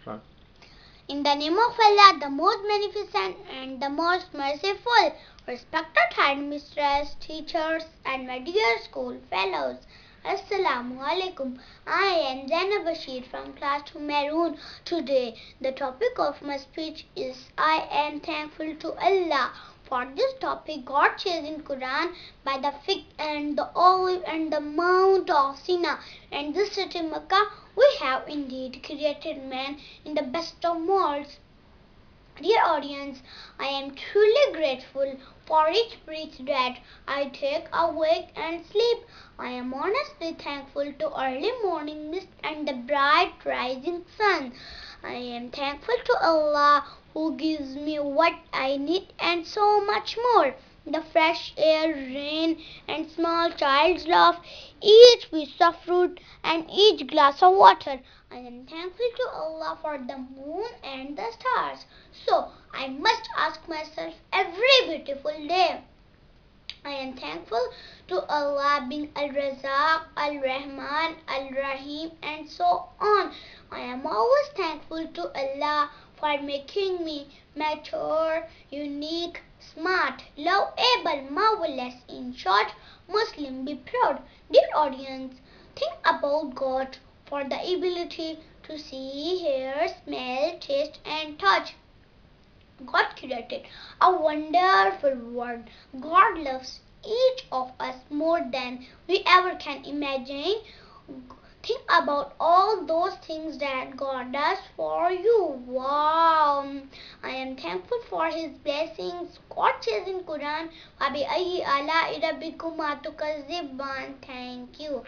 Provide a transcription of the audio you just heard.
Start. In the name of Allah, the most beneficent and the most merciful. Respected headmistress, teachers, and my dear school fellows, Assalamu alaikum. I am Zainab Bashir from class 2 Marron. Today, the topic of my speech is I am thankful to Allah. For this topic, God says in Quran, by the fig and the olive and the mount of Sinai and this city Mecca, we have indeed created man in the best of molds. Dear audience, I am truly grateful for each breath that I take awake and sleep. I am honestly thankful to early morning mist and the bright rising sun. I am thankful to Allah who gives me what I need and so much more. The fresh air, rain, and small child's laugh, each piece of fruit and each glass of water. I am thankful to Allah for the moon and the stars. So I must ask myself every beautiful day. I am thankful to Allah being Al-Razaq, Al-Rahman, Al-Rahim and so on. I am always thankful to Allah for making me mature, unique, smart, lovable, marvelous. In short, Muslim, be proud. Dear audience, think about God for the ability to see, hear, smell, taste and touch. God created a wonderful world. God loves each of us more than we ever can imagine. Think about all those things that God does for you. Wow! I am thankful for His blessings. God says in Quran, "Wabi ayyi ala'i rabbikuma tukazziban." Thank you.